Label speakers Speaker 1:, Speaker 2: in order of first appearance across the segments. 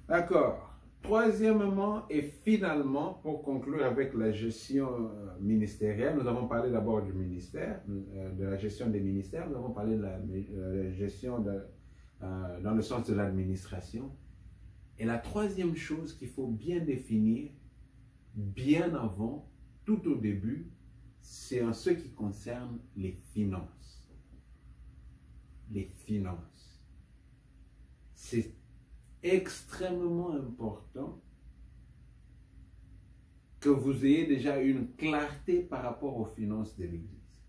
Speaker 1: D'accord. Troisièmement et finalement, pour conclure avec la gestion ministérielle, nous avons parlé d'abord du ministère, de la gestion des ministères, nous avons parlé de la gestion dans le sens de l'administration. Et la troisième chose qu'il faut bien définir, bien avant, tout au début, c'est en ce qui concerne les finances. Les finances. C'est extrêmement important que vous ayez déjà une clarté par rapport aux finances de l'Église.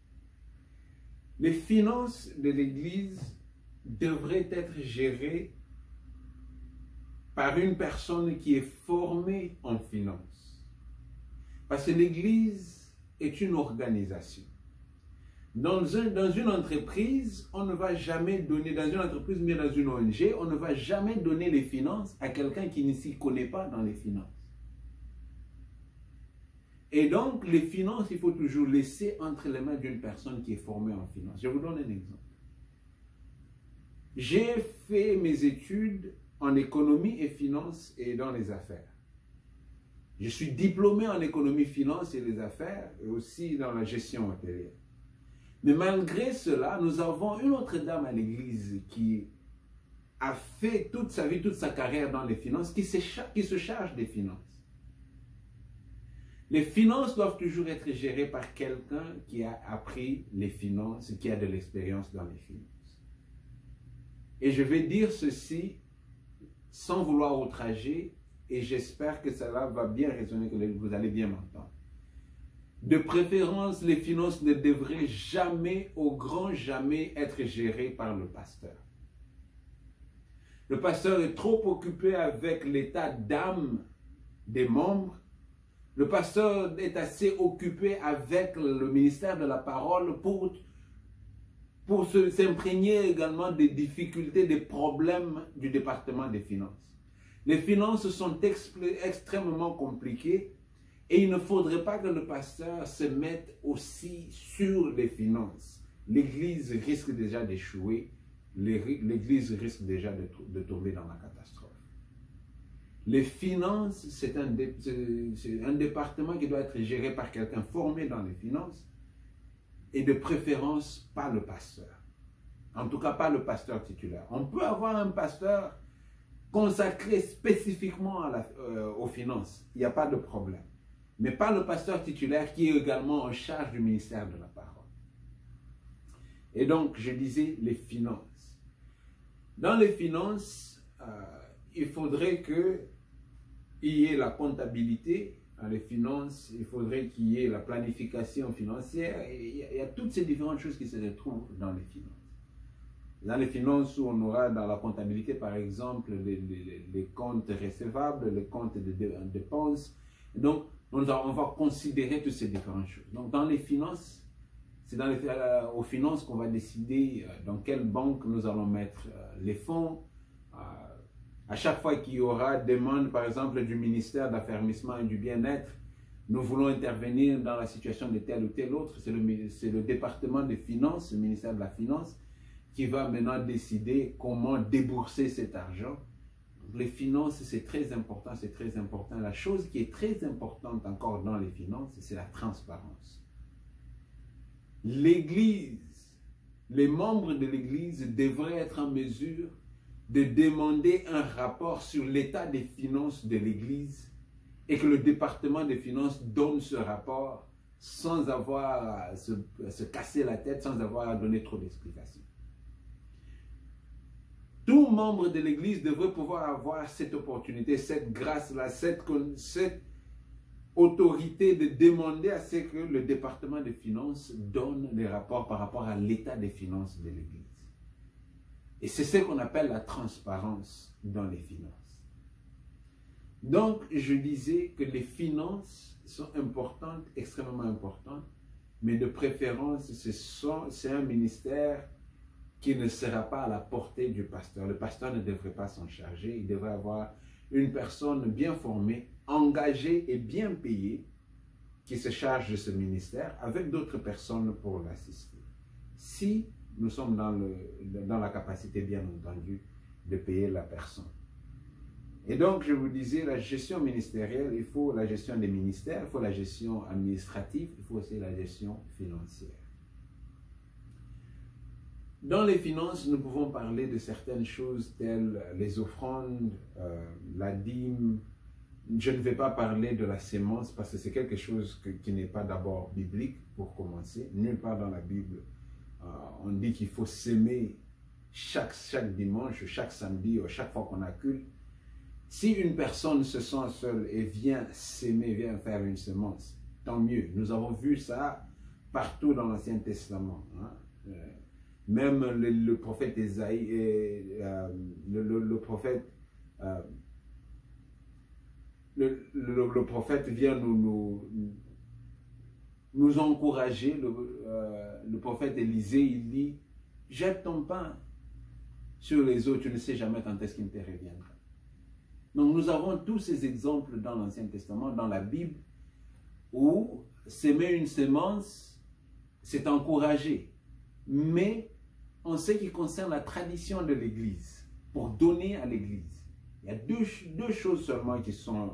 Speaker 1: Les finances de l'Église devraient être gérées par une personne qui est formée en finance. Parce que l'Église est une organisation. Dans une entreprise, on ne va jamais donner, dans une entreprise, mais dans une ONG, on ne va jamais donner les finances à quelqu'un qui ne s'y connaît pas dans les finances. Et donc, les finances, il faut toujours laisser entre les mains d'une personne qui est formée en finance. Je vous donne un exemple. J'ai fait mes études en économie et finance et dans les affaires. Je suis diplômé en économie, finance et les affaires, et aussi dans la gestion hôtelière. Mais malgré cela, nous avons une autre dame à l'église qui a fait toute sa vie, toute sa carrière dans les finances, qui se charge des finances. Les finances doivent toujours être gérées par quelqu'un qui a appris les finances, qui a de l'expérience dans les finances. Et je vais dire ceci sans vouloir outrager, et j'espère que cela va bien résonner, que vous allez bien m'entendre. De préférence, les finances ne devraient jamais, au grand jamais, être gérées par le pasteur. Le pasteur est trop occupé avec l'état d'âme des membres. Le pasteur est assez occupé avec le ministère de la parole pour s'imprégner également des difficultés, des problèmes du département des finances. Les finances sont extrêmement compliquées. Et il ne faudrait pas que le pasteur se mette aussi sur les finances. L'Église risque déjà d'échouer. L'Église risque déjà de tomber dans la catastrophe. Les finances, c'est un département qui doit être géré par quelqu'un formé dans les finances et de préférence pas le pasteur. En tout cas, pas le pasteur titulaire. On peut avoir un pasteur consacré spécifiquement aux finances. Il n'y a pas de problème. Mais pas le pasteur titulaire qui est également en charge du ministère de la parole. Et donc, je disais les finances. Dans les finances, il faudrait qu'il y ait la comptabilité. Dans les finances, il faudrait qu'il y ait la planification financière. Et il y a toutes ces différentes choses qui se retrouvent dans les finances. Dans les finances, où on aura dans la comptabilité, par exemple, les comptes recevables, les comptes de dépenses. Donc, on va considérer toutes ces différentes choses. Donc, dans les finances, c'est aux finances qu'on va décider dans quelle banque nous allons mettre les fonds. À chaque fois qu'il y aura demande, par exemple, du ministère d'Affermissement et du Bien-être, nous voulons intervenir dans la situation de tel ou tel autre. C'est le département des finances, le ministère de la Finance, qui va maintenant décider comment débourser cet argent. Les finances, c'est très important, c'est très important. La chose qui est très importante encore dans les finances, c'est la transparence. L'Église, les membres de l'Église devraient être en mesure de demander un rapport sur l'état des finances de l'Église et que le département des finances donne ce rapport sans avoir à se casser la tête, sans avoir à donner trop d'explications. Tout membre de l'Église devrait pouvoir avoir cette opportunité, cette grâce-là, cette autorité de demander à ce que le département des finances donne les rapports par rapport à l'état des finances de l'Église. Et c'est ce qu'on appelle la transparence dans les finances. Donc, je disais que les finances sont importantes, extrêmement importantes, mais de préférence, c'est un ministère qui ne sera pas à la portée du pasteur. Le pasteur ne devrait pas s'en charger. Il devrait avoir une personne bien formée, engagée et bien payée qui se charge de ce ministère avec d'autres personnes pour l'assister. Si nous sommes dans la capacité, bien entendu, de payer la personne. Et donc, je vous disais, la gestion ministérielle, il faut la gestion des ministères, il faut la gestion administrative, il faut aussi la gestion financière. Dans les finances, nous pouvons parler de certaines choses telles les offrandes, la dîme. Je ne vais pas parler de la sémence parce que c'est quelque chose qui n'est pas d'abord biblique pour commencer. Nulle part dans la Bible, on dit qu'il faut s'aimer chaque dimanche, chaque samedi ou chaque fois qu'on a culte. Si une personne se sent seule et vient s'aimer, vient faire une semence, tant mieux. Nous avons vu ça partout dans l'Ancien Testament. Hein. Même le prophète Ésaïe, le prophète vient nous encourager. Le prophète Élisée, il dit, jette ton pain sur les eaux, tu ne sais jamais quand est-ce qu'il te reviendra. Donc nous avons tous ces exemples dans l'Ancien Testament, dans la Bible, où s'aimer une semence, c'est encouragé. Mais en ce qui concerne la tradition de l'Église, pour donner à l'Église, il y a deux choses seulement qui sont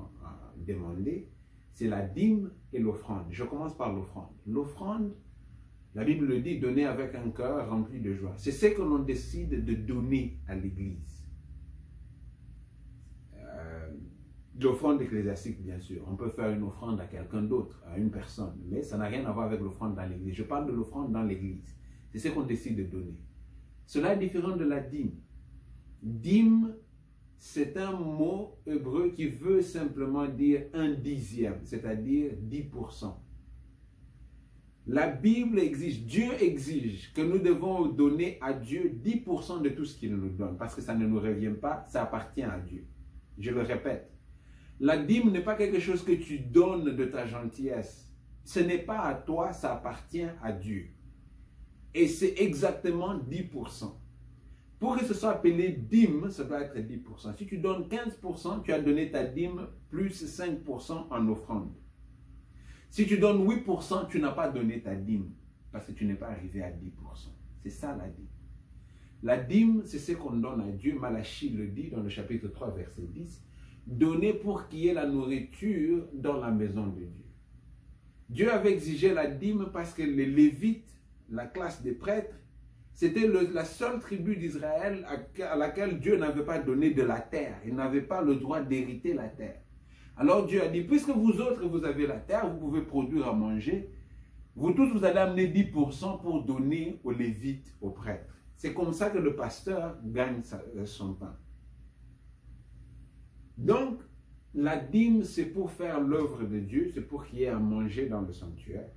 Speaker 1: demandées, c'est la dîme et l'offrande. Je commence par l'offrande. L'offrande, la Bible le dit, donner avec un cœur rempli de joie. C'est ce que l'on décide de donner à l'Église. L'offrande ecclésiastique, bien sûr. On peut faire une offrande à quelqu'un d'autre, à une personne, mais ça n'a rien à voir avec l'offrande dans l'Église. Je parle de l'offrande dans l'Église. C'est ce qu'on décide de donner. Cela est différent de la dîme. Dîme, c'est un mot hébreu qui veut simplement dire un dixième, c'est-à-dire 10%. La Bible exige, Dieu exige que nous devons donner à Dieu 10% de tout ce qu'il nous donne, parce que ça ne nous revient pas, ça appartient à Dieu. Je le répète, la dîme n'est pas quelque chose que tu donnes de ta gentillesse. Ce n'est pas à toi, ça appartient à Dieu. Et c'est exactement 10%. Pour que ce soit appelé dîme, ça doit être 10%. Si tu donnes 15%, tu as donné ta dîme plus 5% en offrande. Si tu donnes 8%, tu n'as pas donné ta dîme parce que tu n'es pas arrivé à 10%. C'est ça la dîme. La dîme, c'est ce qu'on donne à Dieu. Malachie le dit dans le chapitre 3, verset 10. Donner pour qu'il y ait la nourriture dans la maison de Dieu. Dieu avait exigé la dîme parce que les Lévites, la classe des prêtres, c'était la seule tribu d'Israël à laquelle Dieu n'avait pas donné de la terre. Il n'avait pas le droit d'hériter la terre. Alors Dieu a dit, puisque vous autres, vous avez la terre, vous pouvez produire à manger, vous tous, vous allez amener 10% pour donner aux Lévites, aux prêtres. C'est comme ça que le pasteur gagne son pain. Donc, la dîme, c'est pour faire l'œuvre de Dieu, c'est pour qu'il y ait à manger dans le sanctuaire.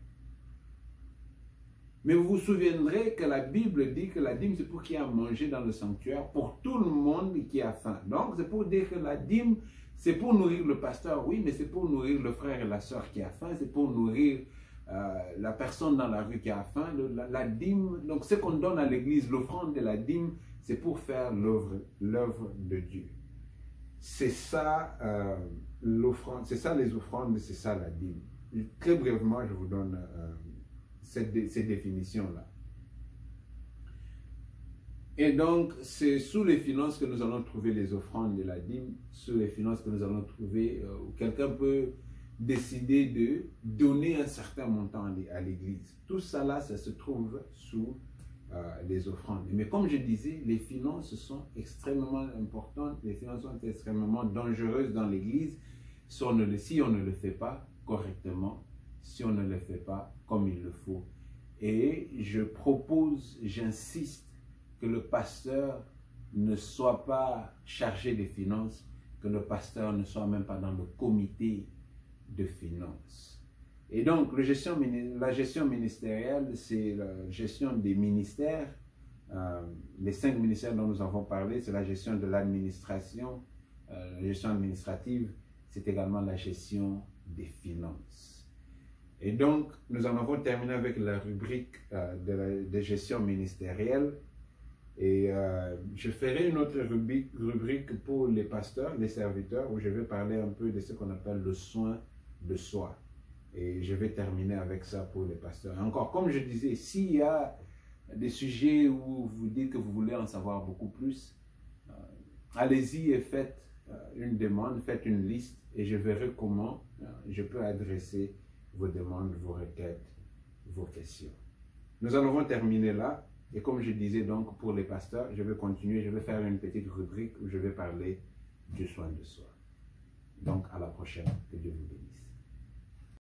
Speaker 1: Mais vous vous souviendrez que la Bible dit que la dîme, c'est pour qu'il y ait à manger dans le sanctuaire pour tout le monde qui a faim. Donc, c'est pour dire que la dîme, c'est pour nourrir le pasteur, oui, mais c'est pour nourrir le frère et la sœur qui a faim, c'est pour nourrir la personne dans la rue qui a faim. La dîme, donc ce qu'on donne à l'église, l'offrande de la dîme, c'est pour faire l'œuvre de Dieu. C'est ça l'offrande, c'est ça les offrandes, c'est ça la dîme. Très brièvement, je vous donne ces définitions-là. Et donc, c'est sous les finances que nous allons trouver les offrandes de la dîme, sous les finances que nous allons trouver, où quelqu'un peut décider de donner un certain montant à l'église. Tout ça là, ça se trouve sous les offrandes. Mais comme je disais, les finances sont extrêmement importantes, les finances sont extrêmement dangereuses dans l'église si on ne le fait pas correctement, si on ne le fait pas comme il le faut. Et je propose, j'insiste, que le pasteur ne soit pas chargé des finances, que le pasteur ne soit même pas dans le comité de finances. Et donc, la gestion ministérielle, c'est la gestion des ministères. Les 5 ministères dont nous avons parlé, c'est la gestion de l'administration. La gestion administrative, c'est également la gestion des finances. Et donc, nous en avons terminé avec la rubrique de gestion ministérielle. Et je ferai une autre rubrique pour les pasteurs, les serviteurs, où je vais parler un peu de ce qu'on appelle le soin de soi. Et je vais terminer avec ça pour les pasteurs. Et encore, comme je disais, s'il y a des sujets où vous dites que vous voulez en savoir beaucoup plus, allez-y et faites une demande, faites une liste et je verrai comment je peux adresser vos demandes, vos requêtes, vos questions. Nous en avons terminé là. Et comme je disais donc pour les pasteurs, je vais continuer, je vais faire une petite rubrique où je vais parler du soin de soi. Donc à la prochaine, que Dieu vous bénisse.